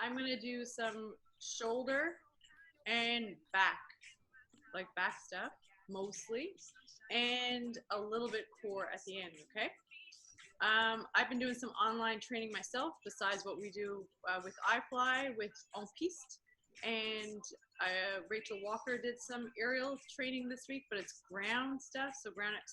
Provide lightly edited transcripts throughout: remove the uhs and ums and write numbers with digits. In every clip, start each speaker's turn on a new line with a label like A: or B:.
A: I'm gonna do some shoulder and back, like back stuff mostly, and a little bit core at the end, okay? I've been doing some online training myself besides what we do with iFLY, with En Piste, and Rachel Walker did some aerial training this week, but it's ground stuff, so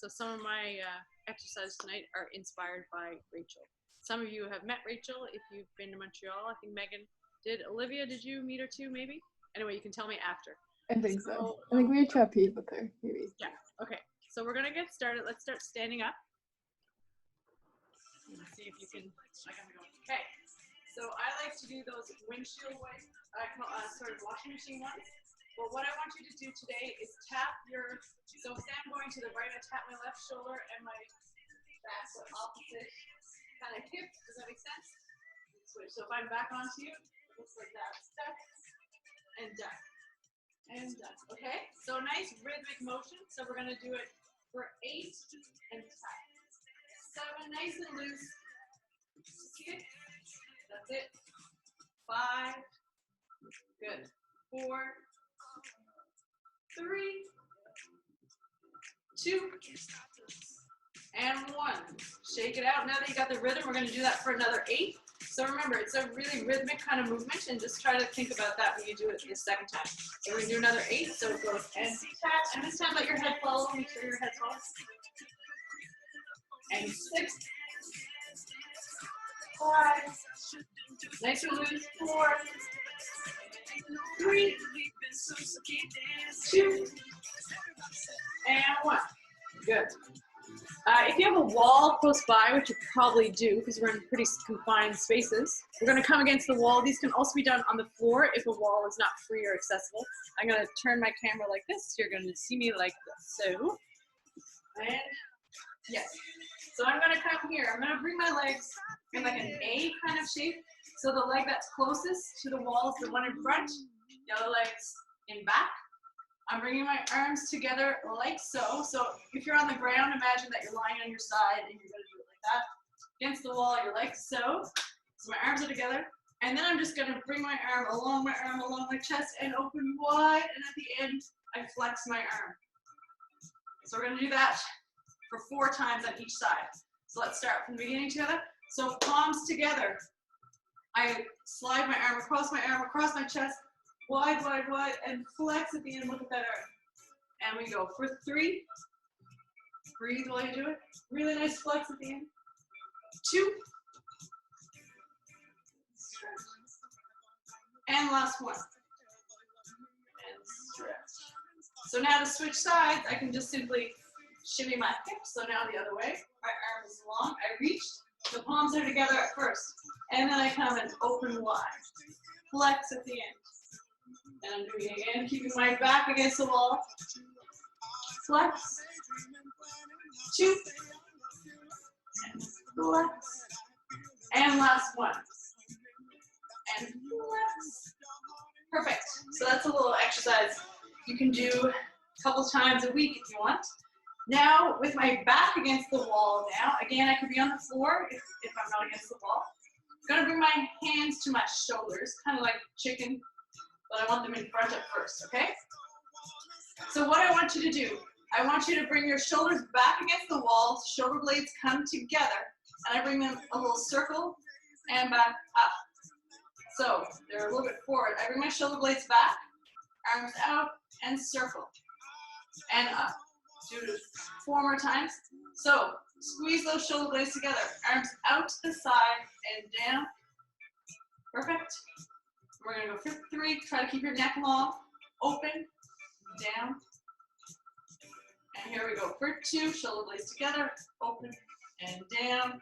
A: some of my exercises tonight are inspired by Rachel. Some of you have met Rachel if you've been to Montreal. I think Megan did. Olivia, did you meet her too, maybe? Anyway, you can tell me after.
B: I think so. I think we trapeze with her, maybe.
A: Yeah, okay. So we're gonna get started. Let's start standing up. Let's see if you can, okay. So I like to do those windshield wipes, washing machine ones. But what I want you to do today is tap your, so say I'm going to the right, I tap my left shoulder and my back, so opposite kind of hip. Does that make sense? Switch. So if I'm back onto you, it looks like that. Step and done. And done. Okay? So nice rhythmic motion. So we're going to do it for 8 and tap. 7, nice and loose. 6, that's it. 5, good. 4, 3, 2, and 1. Shake it out. Now that you got the rhythm, we're going to do that for another 8. So remember, it's a really rhythmic kind of movement, and just try to think about that when you do it the second time. So we're going to do another 8. So it goes and tap, and this time let your head follow. Make sure your head follows. And 6, 5, nice and loose. 4, 3, 2, and 1. Good. If you have a wall close by, which you probably do because we're in pretty confined spaces, we're going to come against the wall. These can also be done on the floor if a wall is not free or accessible. I'm going to turn my camera like this. You're going to see me like this. So, and yes. So I'm going to come here. I'm going to bring my legs in like an A kind of shape. So the leg that's closest to the wall is the one in front. The other leg's in back. I'm bringing my arms together like so. So if you're on the ground, imagine that you're lying on your side and you're going to do it like that. Against the wall, you're like so. So my arms are together. And then I'm just going to bring my arm along my chest and open wide. And at the end, I flex my arm. So we're going to do that for 4 times on each side. So let's start from the beginning together. So palms together. I slide my arm across my chest, wide, wide, wide, and flex at the end. Look at that arm. And we go for 3. Breathe while you do it. Really nice flex at the end. 2. And last one. And stretch. So now to switch sides, I can just simply shimmy my hips. So now the other way. My arm is long. I reach. The palms are together at first. And then I come and open wide. Flex at the end. And I'm doing it again, keeping my back against the wall. Flex. 2. And flex. And last one. And flex. Perfect. So that's a little exercise you can do a couple times a week if you want. Now, with my back against the wall now, again, I could be on the floor if I'm not against the wall. I'm going to bring my hands to my shoulders, kind of like chicken, but I want them in front at first, okay? So what I want you to do, I want you to bring your shoulders back against the wall, shoulder blades come together, and I bring them a little circle and back up. So they're a little bit forward. I bring my shoulder blades back, arms out, and circle, and up. Do it 4 more times. So squeeze those shoulder blades together, arms out to the side and down. Perfect. We're going to go for 3. Try to keep your neck long. Open, down. And here we go for 2. Shoulder blades together. Open and down.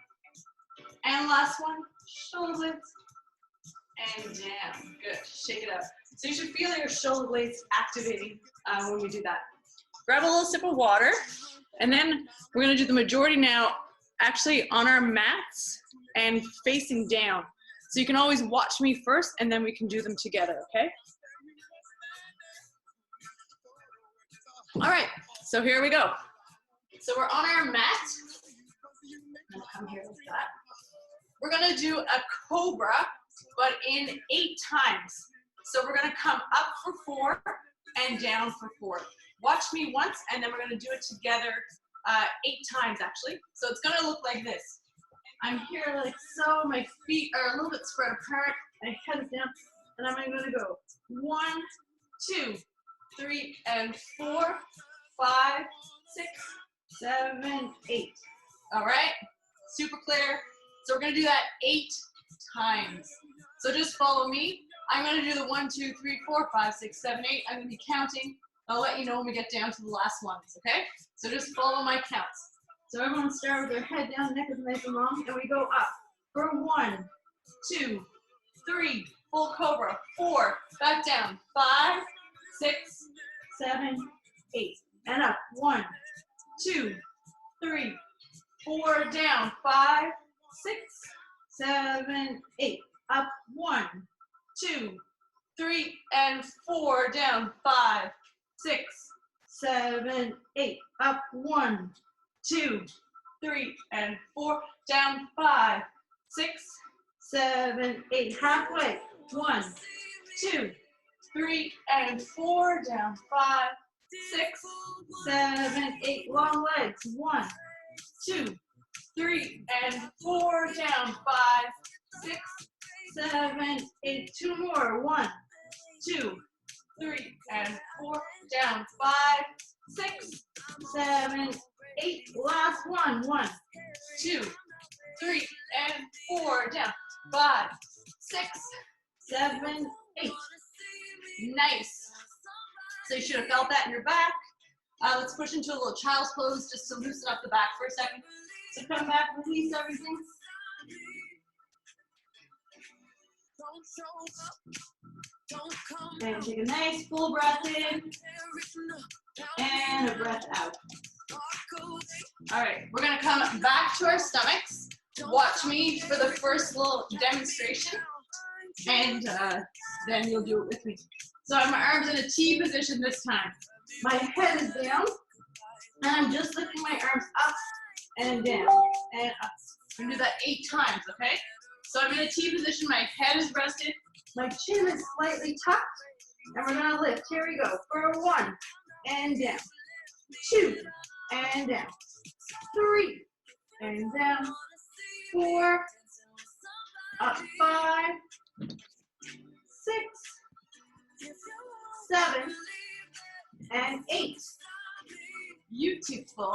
A: And last one. Shoulder blades and down. Good. Shake it out. So you should feel your shoulder blades activating when we do that. Grab a little sip of water. And then we're going to do the majority now actually on our mats and facing down. So you can always watch me first, and then we can do them together, okay? All right, so here we go. So we're on our mat. I'll come here like that. We're gonna do a cobra but in 8 times. So we're gonna come up for 4 and down for 4. Watch me once, and then we're gonna do it together 8 times actually. So it's gonna look like this. I'm here like so, my feet are a little bit spread apart, my head is down, and I'm gonna go 1, 2, 3, and 4, 5, 6, 7, 8. All right, super clear. So we're gonna do that 8 times. So just follow me. I'm gonna do the 1, 2, 3, 4, 5, 6, 7, 8. I'm gonna be counting. I'll let you know when we get down to the last ones, okay? So just follow my counts. So everyone start with their head down, neck is nice and long, and we go up for 1, 2, 3, full cobra, 4, back down, 5, 6, 7, 8, and up, 1, 2, 3, 4, down, 5, 6, 7, 8, up, 1, 2, 3, and 4, down, 5, 6, 7, 8, up, 1, 2, 3, and 4, down, 5, 6, 7, 8, halfway, 1, 2, 3, and 4, down, 5, 6, 7, 8, long legs, 1, 2, 3, and 4, down, 5, 6, 7, 8, 2 more, 1, 2, 3, and 4, down, 5, 6, 7, 8, last one, 1, 2, 3, and 4, down, 5, 6, 7, 8. Nice. So you should have felt that in your back. Let's push into a little child's pose just to loosen up the back for a second. So come back, release everything. And take a nice full breath in and a breath out. All right, we're gonna come back to our stomachs. Watch me for the first little demonstration, and then you'll do it with me. So I have my arms in a T position this time. My head is down, and I'm just lifting my arms up and down and up. I'm gonna do that 8 times, okay? So I'm in a T position, my head is rested, my chin is slightly tucked, and we're gonna lift. Here we go, for 1, and down, 2, and down, 3, and down, 4, up, 5, 6, 7, and 8. Beautiful.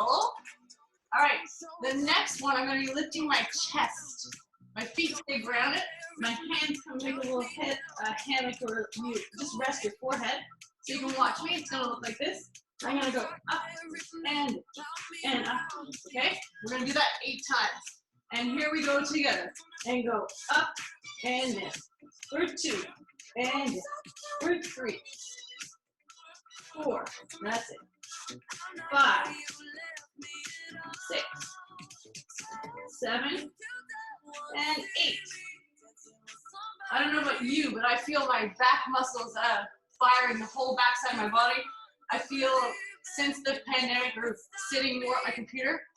A: All right, the next one, I'm gonna be lifting my chest. My feet stay grounded. My hands come make a little head hammock, or you just rest your forehead. So you can watch me. It's gonna look like this. I'm gonna go up and up. Okay? We're gonna do that 8 times. And here we go together. And go up and down. For 2 and down. For 3, 4. That's it. 5, 6, 7, and 8. I don't know about you, but I feel my back muscles firing the whole backside of my body. I feel since the pandemic or sitting more at my computer,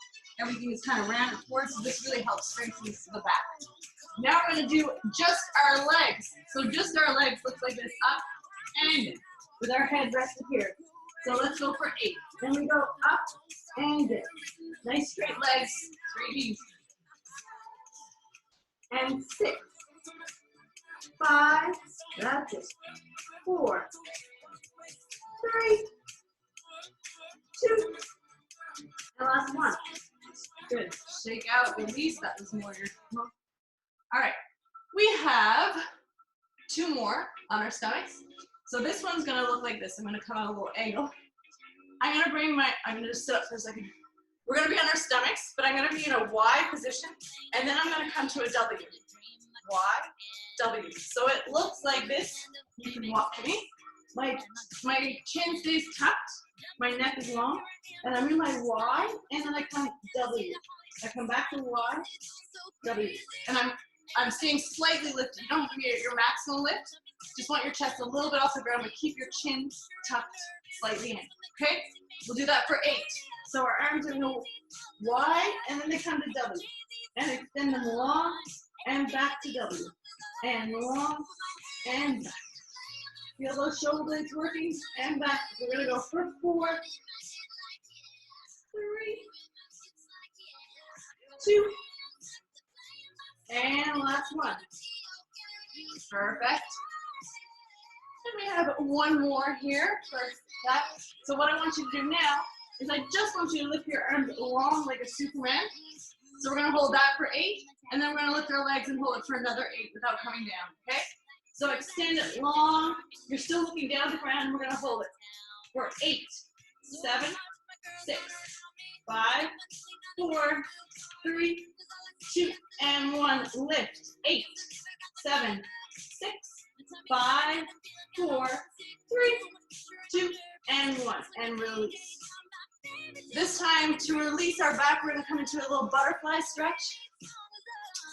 A: everything is kind of rounded forward, so this really helps strengthen the back. Now we're going to do just our legs. So just our legs looks like this, up and down, with our head rested here. So let's go for 8. Then we go up and down. Nice straight legs, straight knees. And 6, 5, that's it, 4, 3, 2, and last one. Good. Shake out, release. That was more your. All right. We have 2 more on our stomachs. So this one's gonna look like this. I'm gonna come at a little angle. I'm gonna just sit up for a second. We're gonna be on our stomachs, but I'm gonna be in a Y position, and then I'm gonna come to a W. Y, W. So it looks like this. You can walk to me. My chin stays tucked, my neck is long, and I'm in my Y, and then I come W. I come back to Y, W, and I'm staying slightly lifted. You don't have to be at your maximum lift. Just want your chest a little bit off the ground, but keep your chin tucked slightly in. Okay? We'll do that for 8. So our arms are going to Y, and then they come to W, and extend them long and back to W, and long, and back. Feel those shoulder blades working, and back. We're gonna go for 4, 3, 2, and last one. Perfect. And we have one more here for that. So what I want you to do now is I just want you to lift your arms long like a Superman. So we're gonna hold that for 8, and then we're gonna lift our legs and hold it for another 8 without coming down, okay? So extend it long. You're still looking down the ground, and we're gonna hold it for 8, 7, 6, 5, 4, 3, 2, and 1. Lift. 8, 7, 6, 5, 4, 3, 2, and 1. And release. This time, to release our back, we're gonna come into a little butterfly stretch.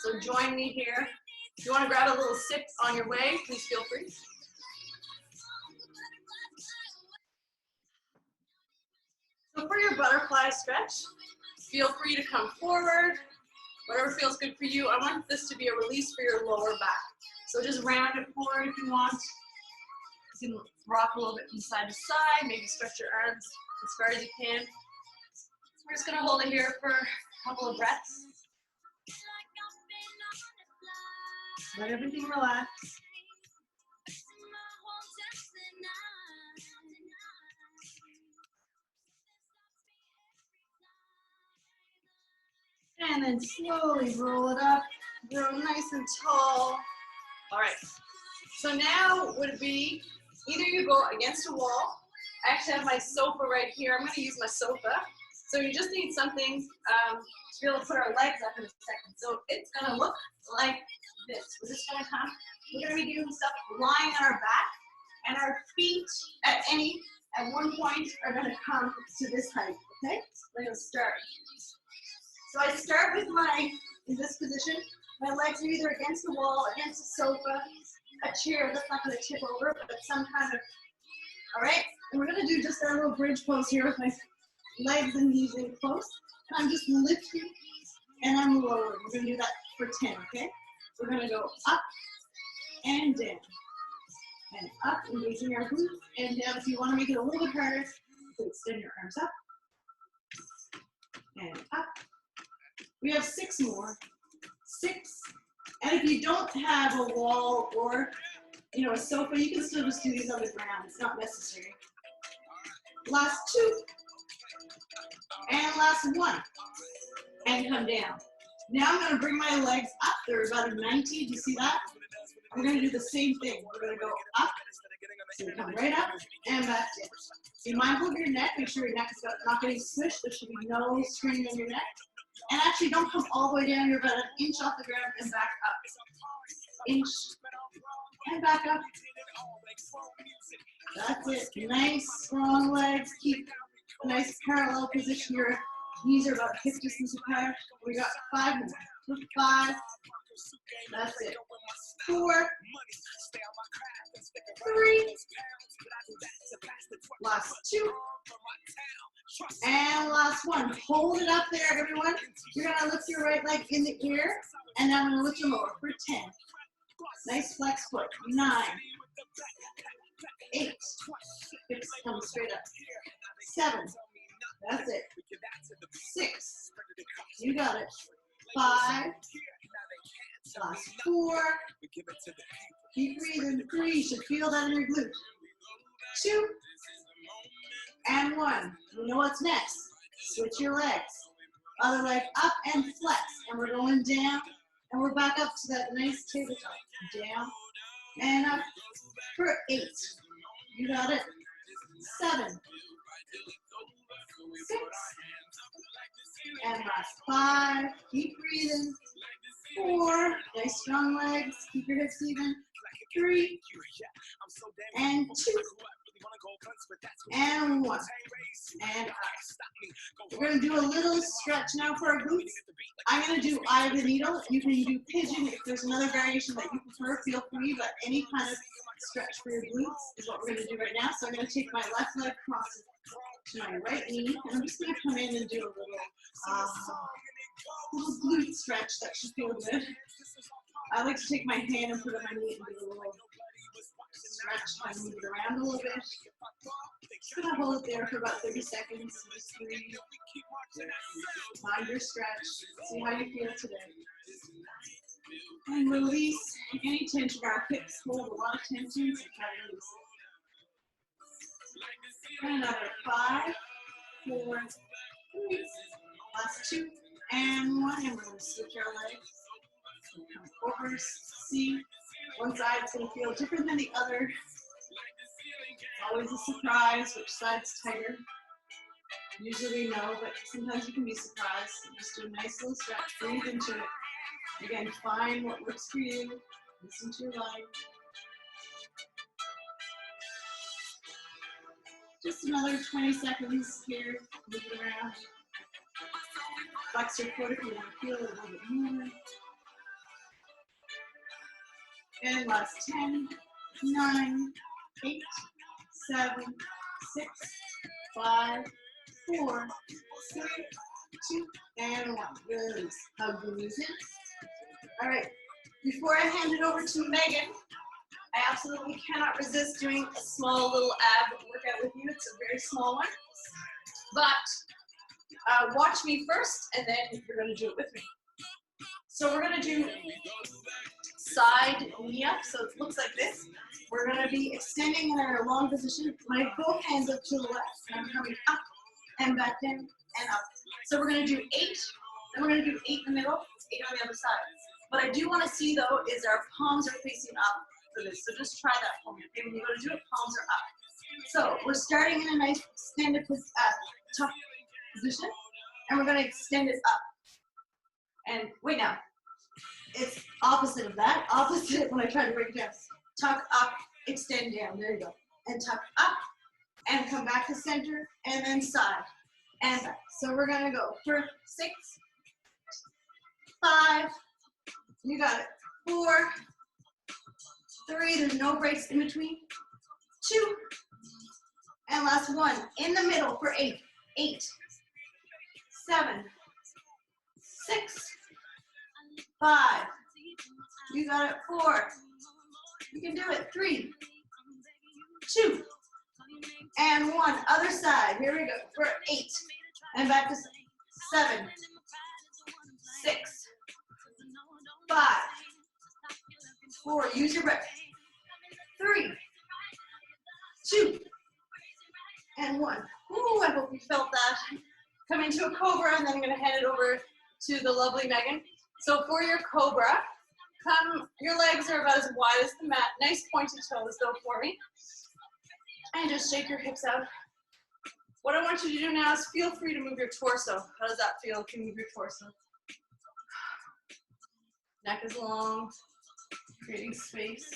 A: So join me here. If you wanna grab a little sip on your way, please feel free. So for your butterfly stretch, feel free to come forward. Whatever feels good for you. I want this to be a release for your lower back. So just round it forward if you want. You can rock a little bit from side to side, maybe stretch your arms as far as you can. We're just gonna hold it here for a couple of breaths. Let everything relax. And then slowly roll it up, grow nice and tall. All right, so now would be either you go against a wall. I actually have my sofa right here. I'm gonna use my sofa. So you just need something to be able to put our legs up in a second. So it's gonna look like this. We're just gonna come, we're gonna be doing stuff lying on our back, and our feet at one point are gonna come to this height, okay? We're gonna start. So I start with in this position, my legs are either against the wall, against a sofa, a chair that's not gonna tip over, but some kind of, all right? And we're gonna do just our little bridge pose here with my legs and knees in close. And I'm just lifting and I'm lowering. We're gonna do that for 10, okay? We're gonna go up and down. And up, engaging our glutes, and down. If you wanna make it a little bit harder, you can extend your arms up and up. We have 6 more. 6. And if you don't have a wall or a sofa, you can still just do these on the ground. It's not necessary. Last 2. And last 1. And come down. Now I'm going to bring my legs up. They're about a 90. Do you see that? We're going to do the same thing. We're going to go up. So we come right up and back down. Be mindful of your neck. Make sure your neck is not getting squished. There should be no strain on your neck. And actually, don't come all the way down. You're about an inch off the ground and back up. Inch and back up. That's it. Nice, strong legs. Keep a nice parallel position. Your knees are about hip distance apart. We got 5 more. 5. That's it. 4. 3. Last 2. And last 1. Hold it up there, everyone. You're going to lift your right leg in the air, and then I'm going to lift your lower for 10. Nice flex foot. 9. 8. 6. Come straight up. 7. That's it. 6. You got it. 5. Last 4. Keep breathing. 3. You should feel that in your glute. 2. And 1. You know what's next. Switch your legs. Other leg up and flex. And we're going down. And we're back up to that nice tabletop. Down and up for 8. You got it. 7. 6. And last 5. Keep breathing. 4. Nice strong legs. Keep your hips even. 3. And 2. And 1. And up. We're going to do a little stretch now for our glutes. I'm going to do eye of the needle. You can do pigeon if there's another variation that you prefer, feel free, but any kind of stretch for your glutes is what we're going to do right now. So I'm going to take my left leg across to my right knee, and I'm just going to come in and do a little glute stretch. That should feel good. I like to take my hand and put it on my knee and do a little stretch and move it around a little bit. Just gonna hold it there for about 30 seconds. Just breathe. Mind your stretch. See how you feel today. And release any tension. Our hips hold a lot of tension, so try to release it. And another 5, 4, 3. Last 2 and 1. And we're going to switch our legs. Come over. See, one side's going to feel different than the other. It's always a surprise which side's tighter. Usually we know, but sometimes you can be surprised. Just do a nice little stretch. Breathe into it. Again, find what works for you. Listen to your body. Just another 20 seconds here. Move it around. Flex your foot if you want to feel it a little bit more. And last 10, 9, 8, 7, 6, 5, 4, 3, 2, and 1. Release. Hug the knees in. All right. Before I hand it over to Megan, I absolutely cannot resist doing a small little ab workout with you. It's a very small one. But watch me first, and then you're going to do it with me. So we're going to do side knee up. So it looks like this. We're going to be extending in our long position. My both hands up to the left, and I'm coming up and back down and up. So we're going to do 8, and we're going to do 8 in the middle, 8 on the other side. What I do want to see, though, is our palms are facing up for this. So just try that for me. Okay, when you go to do it, palms are up. So we're starting in a nice extended tuck position, and we're going to extend it up. And wait now, it's opposite of that. Opposite when I try to break it down. Tuck up, extend down. There you go. And tuck up, and come back to center, and then side and back. So we're going to go for 6, 5. You got it. 4, 3. There's no breaks in between. 2. And last 1. In the middle for 8. 8, 7, 6, 5. You got it. 4. You can do it. 3, 2, and 1. Other side. Here we go. For 8. And back to 7, 6, 5, 4. Use your breath. 3, 2, and 1. Ooh, I hope you felt that. Come into a cobra, and then I'm going to hand it over to the lovely Megan. So for your cobra, your legs are about as wide as the mat. Nice pointed toes, though, for me. And just shake your hips out. What I want you to do now is feel free to move your torso. How does that feel if you move your torso? Neck is long, creating space.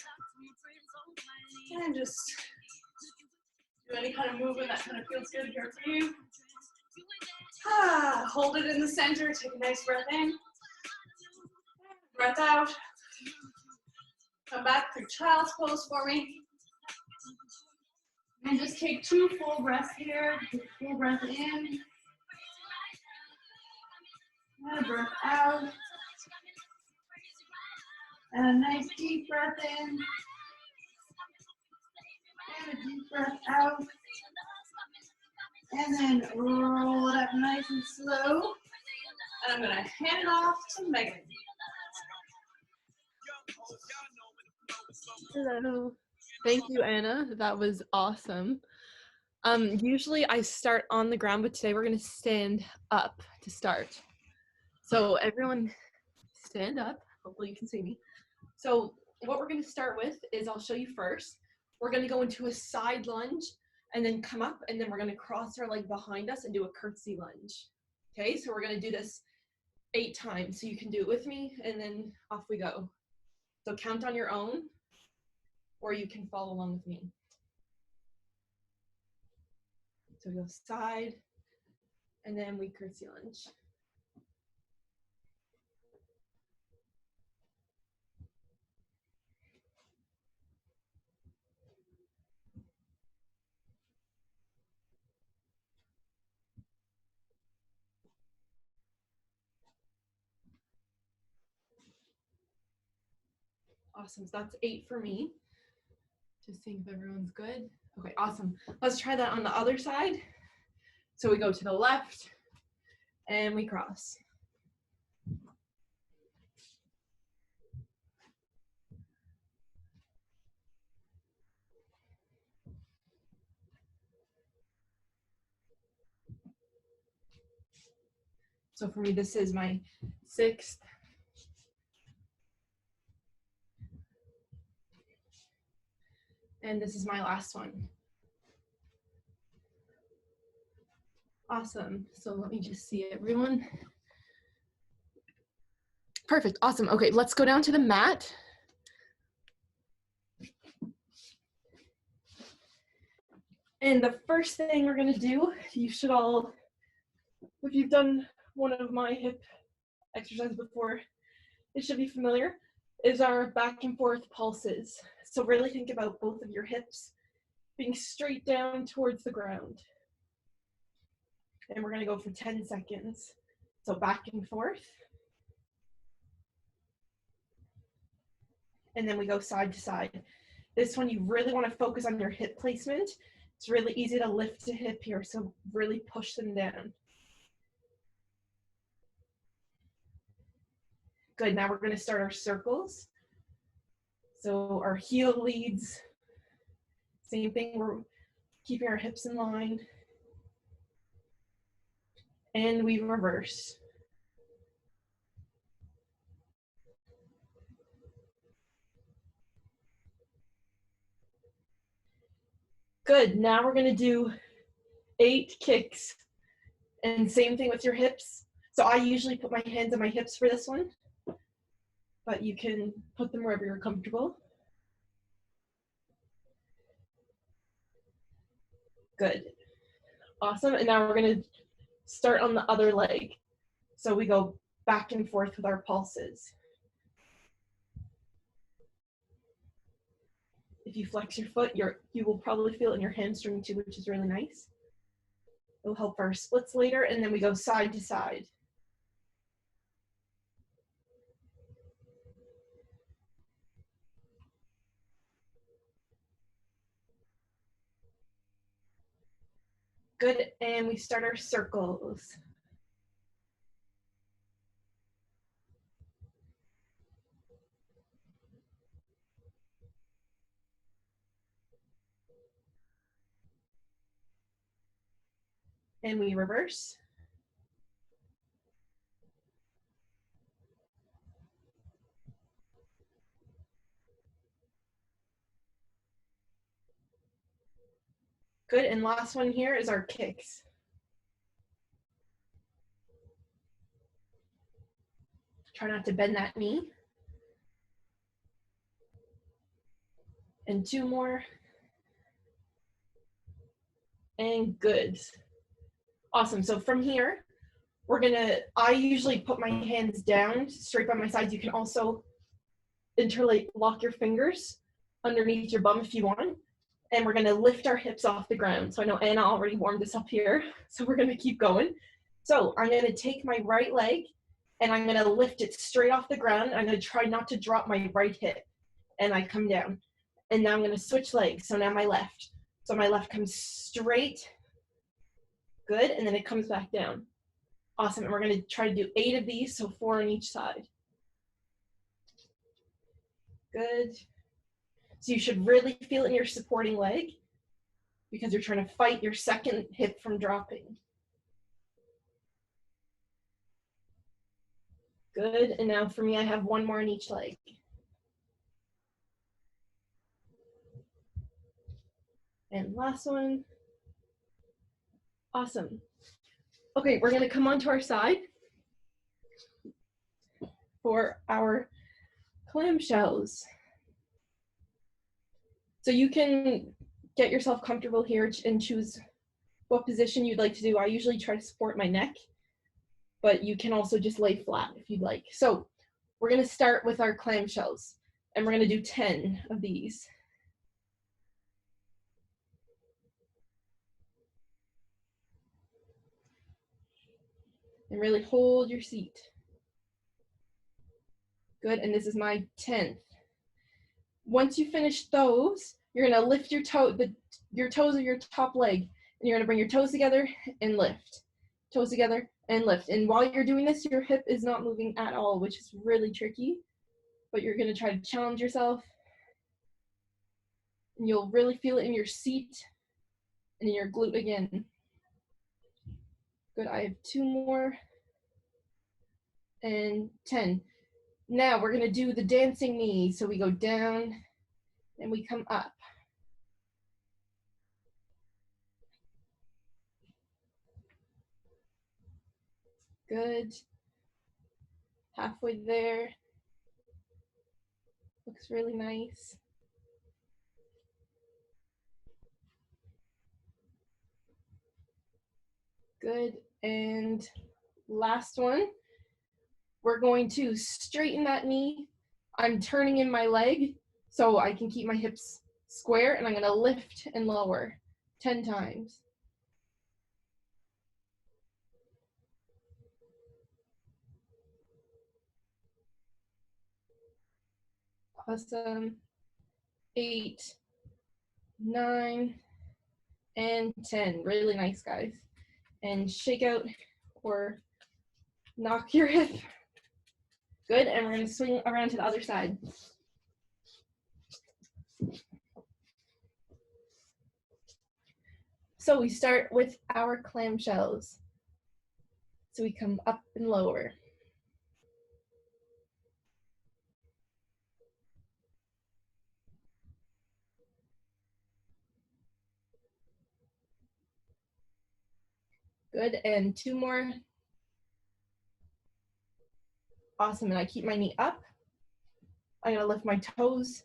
A: And just do any kind of movement that kind of feels good here for you. Hold it in the center. Take a nice breath in. Breath out. Come back through child's pose for me. And just take 2 full breaths here. Take a full breath in. And a breath out. And a nice deep breath in. And a deep breath out. And then roll it up nice and slow. And I'm going to hand it off to Megan.
B: Hello. Thank you, Anna. That was awesome. Usually I start on the ground, but today we're going to stand up to start. So everyone stand up. Hopefully you can see me. So what we're going to start with is I'll show you first. We're going to go into a side lunge and then come up, and then we're going to cross our leg behind us and do a curtsy lunge. Okay, so we're going to do this 8 times. So you can do it with me, and then off we go. So count on your own, or you can follow along with me. So we go side, and then we curtsy lunge. Awesome, so that's 8 for me. Just seeing if everyone's good. Okay, awesome. Let's try that on the other side. So we go to the left and we cross. So for me, this is my 6th. And this is my last one. Awesome. So let me just see everyone. Perfect. Awesome. Okay, let's go down to the mat. And the first thing we're going to do, you should all, if you've done one of my hip exercises before, it should be familiar, is our back and forth pulses. So really think about both of your hips being straight down towards the ground. And we're going to go for 10 seconds. So back and forth. And then we go side to side. This one, you really want to focus on your hip placement. It's really easy to lift a hip here, so really push them down. Good, now we're going to start our circles. So our heel leads. Same thing, we're keeping our hips in line. And we reverse. Good, now we're going to do 8 kicks. And same thing with your hips. So I usually put my hands on my hips for this one, but you can put them wherever you're comfortable. Good. Awesome. And now we're going to start on the other leg. So we go back and forth with our pulses. If you flex your foot, you will probably feel it in your hamstring too, which is really nice. It'll help our splits later, and then we go side to side. Good, and we start our circles. And we reverse. Good, and last one here is our kicks. Try not to bend that knee. And 2 more. And good. Awesome, so from here, I usually put my hands down straight by my sides. You can also lock your fingers underneath your bum if you want. And we're gonna lift our hips off the ground. So I know Anna already warmed us up here, so we're gonna keep going. So I'm gonna take my right leg and I'm gonna lift it straight off the ground. I'm gonna try not to drop my right hip, and I come down. And now I'm gonna switch legs, so now my left. So my left comes straight, good, and then it comes back down. Awesome, and we're gonna try to do 8 of these, so 4 on each side. Good. So you should really feel it in your supporting leg because you're trying to fight your second hip from dropping. Good, and now for me, I have 1 more on each leg. And last one. Awesome. Okay, we're gonna come onto our side for our clamshells. So you can get yourself comfortable here and choose what position you'd like to do. I usually try to support my neck, but you can also just lay flat if you'd like. So we're gonna start with our clamshells, and we're gonna do 10 of these. And really hold your seat. Good, and this is my 10th. Once you finish those, you're gonna lift your toes of your top leg, and you're gonna bring your toes together and lift. Toes together and lift. And while you're doing this, your hip is not moving at all, which is really tricky, but you're gonna try to challenge yourself. And you'll really feel it in your seat and in your glute again. Good, I have 2 more. And 10. Now we're gonna do the dancing knee. So we go down and we come up. Good. Halfway there. Looks really nice. Good, and last one. We're going to straighten that knee. I'm turning in my leg so I can keep my hips square, and I'm gonna lift and lower 10 times. Awesome. 8, 9, and 10. Really nice, guys. And shake out or knock your hip. Good, and we're gonna swing around to the other side. So we start with our clamshells. So we come up and lower. Good, and 2 more. Awesome, and I keep my knee up. I'm gonna lift my toes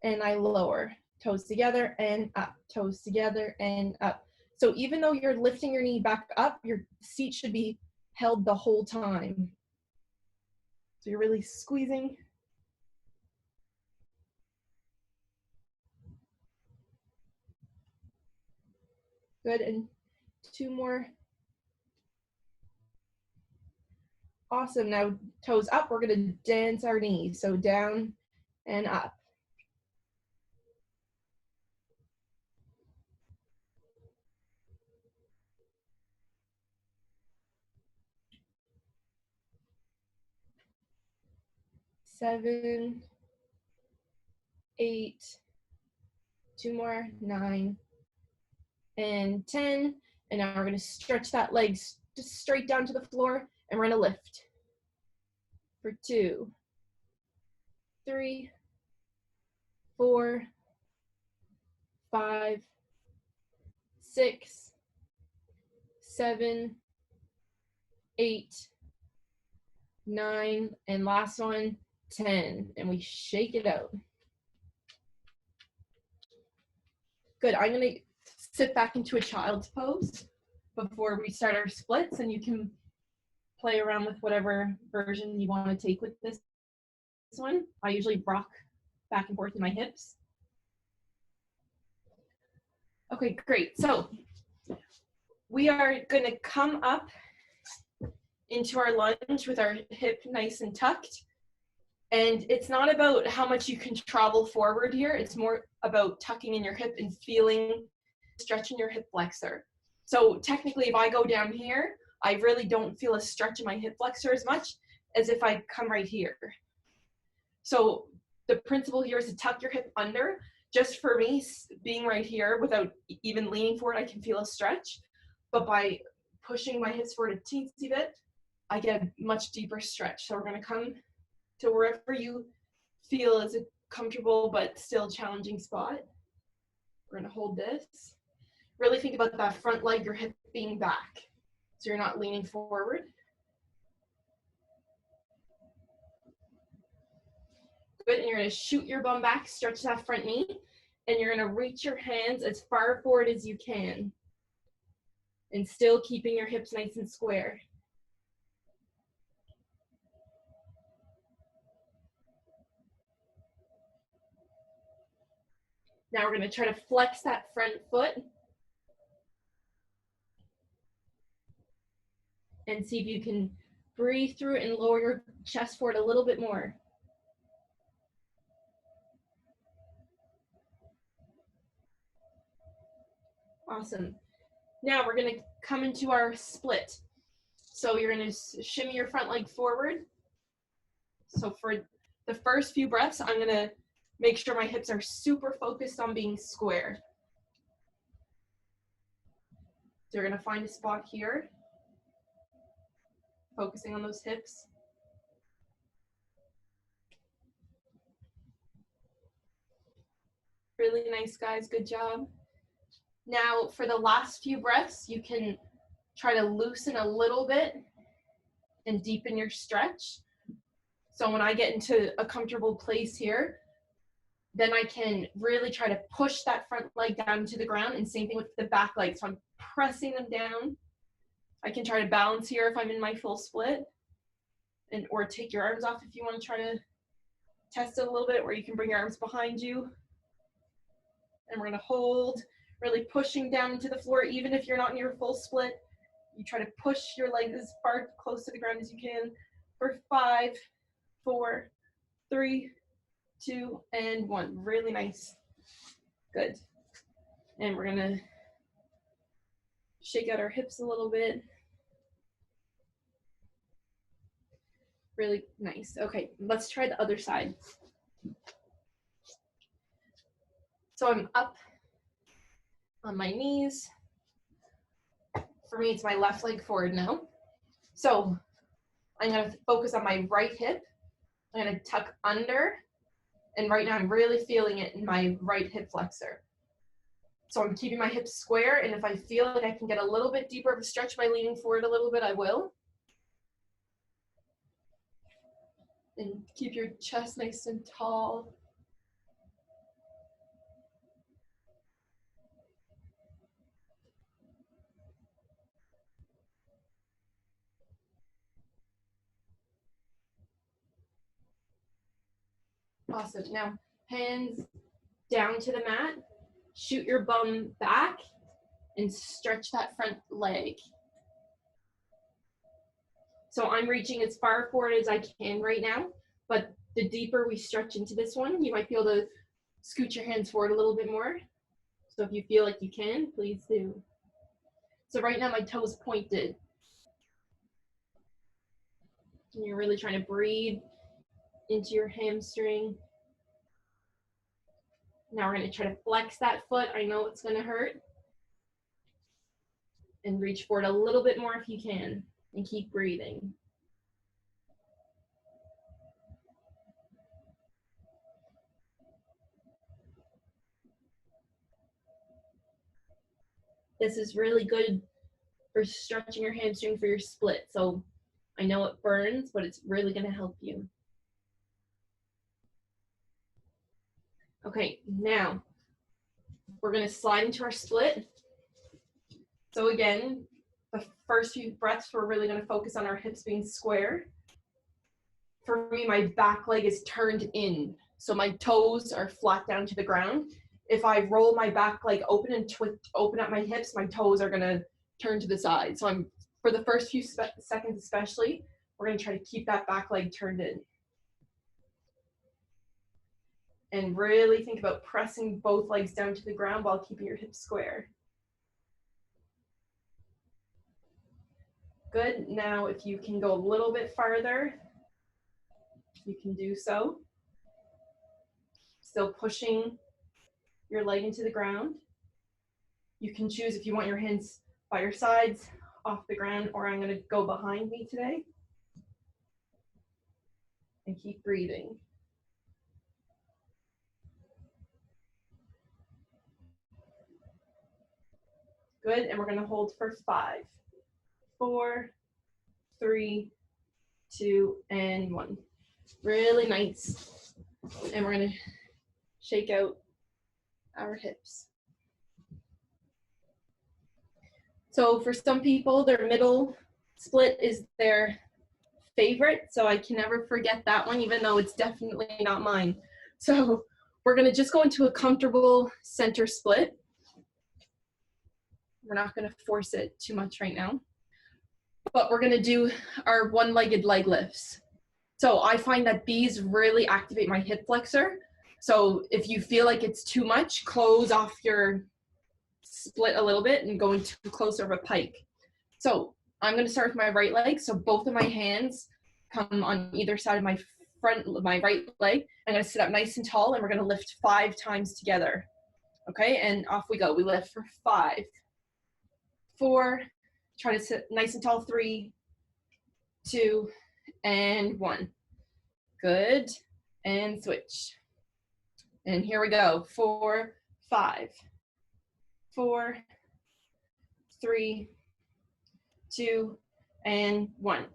B: and I lower. Toes together and up, toes together and up. So even though you're lifting your knee back up, your seat should be held the whole time. So you're really squeezing. Good, and 2 more. Awesome, now toes up, we're gonna dance our knees. So down and up. Seven, 8, 2 more, 9, and 10. And now we're gonna stretch that leg just straight down to the floor, and we're gonna lift. For 2, 3, 4, 5, 6, 7, 8, 9, and last one, 10. And we shake it out. Good, I'm gonna sit back into a child's pose before we start our splits, and you can play around with whatever version you want to take with this one. I usually rock back and forth in my hips. Okay, great. So we are gonna come up into our lunge with our hip nice and tucked. And it's not about how much you can travel forward here. It's more about tucking in your hip and feeling, stretching your hip flexor. So technically, if I go down here, I really don't feel a stretch in my hip flexor as much as if I come right here. So the principle here is to tuck your hip under. Just for me, being right here without even leaning forward, I can feel a stretch. But by pushing my hips forward a teensy bit, I get a much deeper stretch. So we're gonna come to wherever you feel is a comfortable but still challenging spot. We're gonna hold this. Really think about that front leg, your hip being back, so you're not leaning forward. Good, and you're gonna shoot your bum back, stretch that front knee, and you're gonna reach your hands as far forward as you can, and still keeping your hips nice and square. Now we're gonna try to flex that front foot and see if you can breathe through it and lower your chest forward a little bit more. Awesome. Now we're gonna come into our split. So you're gonna shimmy your front leg forward. So for the first few breaths, I'm gonna make sure my hips are super focused on being square. So you're gonna find a spot here, focusing on those hips. Really nice, guys, good job. Now for the last few breaths, you can try to loosen a little bit and deepen your stretch. So when I get into a comfortable place here, then I can really try to push that front leg down to the ground, and same thing with the back leg. So I'm pressing them down. I can try to balance here if I'm in my full split, and or take your arms off if you want to try to test it a little bit, where you can bring your arms behind you. And we're gonna hold, really pushing down into the floor. Even if you're not in your full split, you try to push your legs as far close to the ground as you can for 5, 4, 3, 2, and 1. Really nice. Good. And we're gonna shake out our hips a little bit. Really nice. Okay, let's try the other side. So I'm up on my knees. For me, it's my left leg forward now. So I'm gonna focus on my right hip. I'm gonna tuck under, and right now I'm really feeling it in my right hip flexor. So I'm keeping my hips square, and if I feel like I can get a little bit deeper of a stretch by leaning forward a little bit, I will. And keep your chest nice and tall. Awesome. Now, hands down to the mat, shoot your bum back, and stretch that front leg. So I'm reaching as far forward as I can right now, but the deeper we stretch into this one, you might be able to scoot your hands forward a little bit more. So if you feel like you can, please do. So right now my toes pointed. And you're really trying to breathe into your hamstring. Now we're going to try to flex that foot. I know it's going to hurt. And reach forward a little bit more if you can. And keep breathing. This is really good for stretching your hamstring for your split. So I know it burns, but it's really going to help you. Okay, now we're going to slide into our split. So again, the first few breaths, we're really going to focus on our hips being square. For me, my back leg is turned in, so my toes are flat down to the ground. If I roll my back leg open and open up my hips, my toes are going to turn to the side. So for the first few seconds especially, we're going to try to keep that back leg turned in. And really think about pressing both legs down to the ground while keeping your hips square. Good. Now, if you can go a little bit farther, you can do so. Still pushing your leg into the ground. You can choose if you want your hands by your sides, off the ground, or I'm going to go behind me today. And keep breathing. Good. And we're going to hold for 5, 4, 3, 2, and 1. Really nice. And we're going to shake out our hips. So for some people, their middle split is their favorite. So I can never forget that one, even though it's definitely not mine. So we're going to just go into a comfortable center split. We're not going to force it too much right now. But we're going to do our one-legged leg lifts. So I find that these really activate my hip flexor. So if you feel like it's too much, close off your split a little bit and going too close over a pike. So I'm going to start with my right leg. So both of my hands come on either side of my right leg. I'm going to sit up nice and tall, and we're going to lift 5 times together. Okay, and off we go. We lift for 5, 4, try to sit nice and tall, 3, 2, and 1. Good, and switch. And here we go. 4, 5, 4, 3, 2, and 1.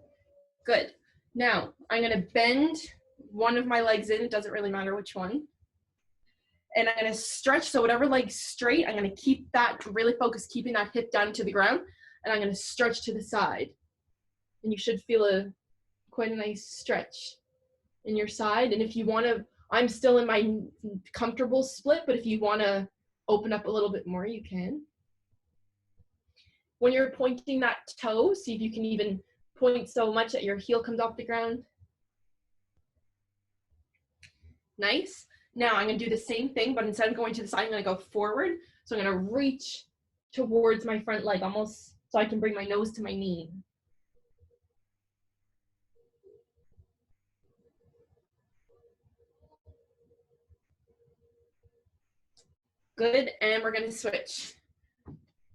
B: Good. Now I'm going to bend one of my legs in. It doesn't really matter which one. And I'm going to stretch. So whatever leg's straight, I'm going to keep that, really focus, keeping that hip down to the ground. And I'm going to stretch to the side. And you should feel quite a nice stretch in your side. And if you want to, I'm still in my comfortable split, but if you want to open up a little bit more, you can. When you're pointing that toe, see if you can even point so much that your heel comes off the ground. Nice. Now I'm going to do the same thing, but instead of going to the side, I'm going to go forward. So I'm going to reach towards my front leg, almost so I can bring my nose to my knee. Good, and we're going to switch.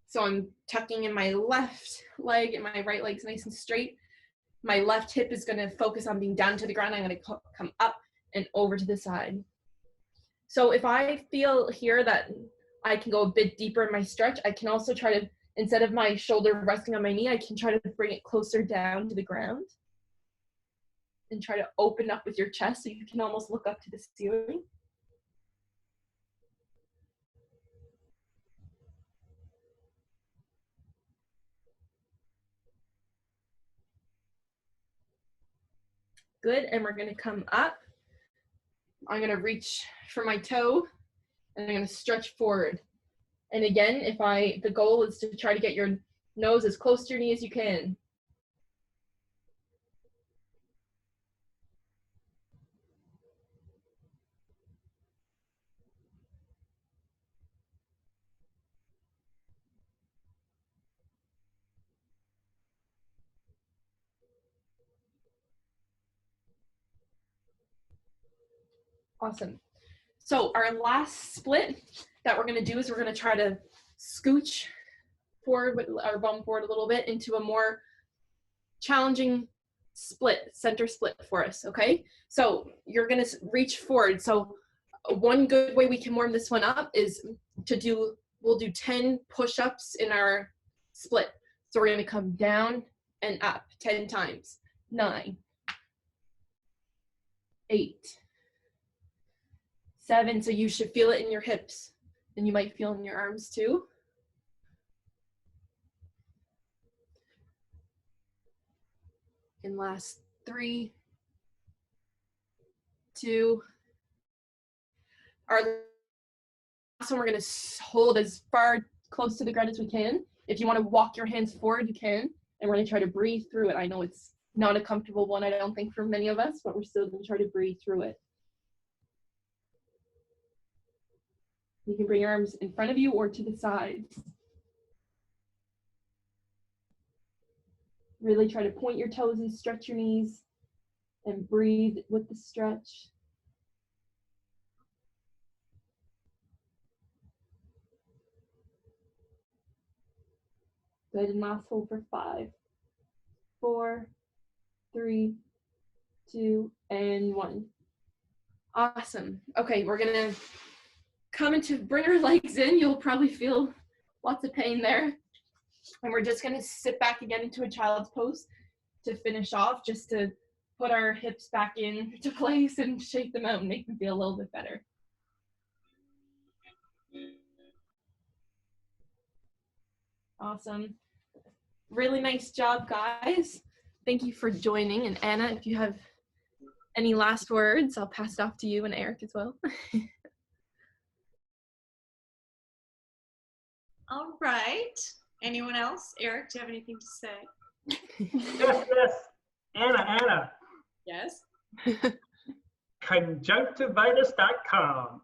B: So I'm tucking in my left leg and my right leg's nice and straight. My left hip is going to focus on being down to the ground. I'm going to come up and over to the side. So if I feel here that I can go a bit deeper in my stretch, I can also try to, instead of my shoulder resting on my knee, I can try to bring it closer down to the ground and try to open up with your chest so you can almost look up to the ceiling. Good, and we're gonna come up. I'm gonna reach for my toe, and I'm gonna stretch forward. And again, the goal is to try to get your nose as close to your knee as you can. Awesome. So our last split that we're gonna do is we're gonna try to scooch forward with our bum forward a little bit into a more challenging split, center split for us, okay? So you're gonna reach forward. So one good way we can warm this one up is we'll do 10 push-ups in our split. So we're gonna come down and up 10 times. 9, 8, 7, so you should feel it in your hips, and you might feel it in your arms too. And last 3, 2. Our last one, we're gonna hold as far close to the ground as we can. If you wanna walk your hands forward, you can, and we're gonna try to breathe through it. I know it's not a comfortable one, I don't think, for many of us, but we're still gonna try to breathe through it. You can bring your arms in front of you or to the sides. Really try to point your toes and stretch your knees and breathe with the stretch. Good, and last hold for 5, 4, 3, 2, and 1. Awesome. Okay, we're gonna bring our legs in. You'll probably feel lots of pain there. And we're just gonna sit back again into a child's pose to finish off, just to put our hips back into place and shake them out and make them feel a little bit better. Awesome. Really nice job, guys. Thank you for joining. And Anna, if you have any last words, I'll pass it off to you and Eric as well.
A: All right. Anyone else? Eric, do you have anything to say?
C: Yes. Anna.
A: Yes.
C: Conjunctivitis.com.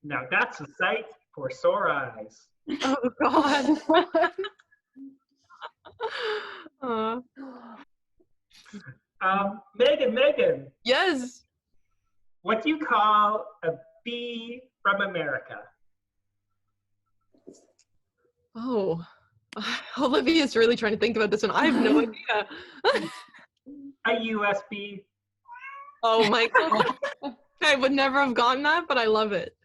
C: Now that's a site for sore eyes.
B: Oh God.
C: Megan,
B: Yes.
C: what do you call a bee from America?
B: Oh. Olivia's really trying to think about this one. I have no idea.
C: A USB.
B: Oh my God. I would never have gotten that, but I love it.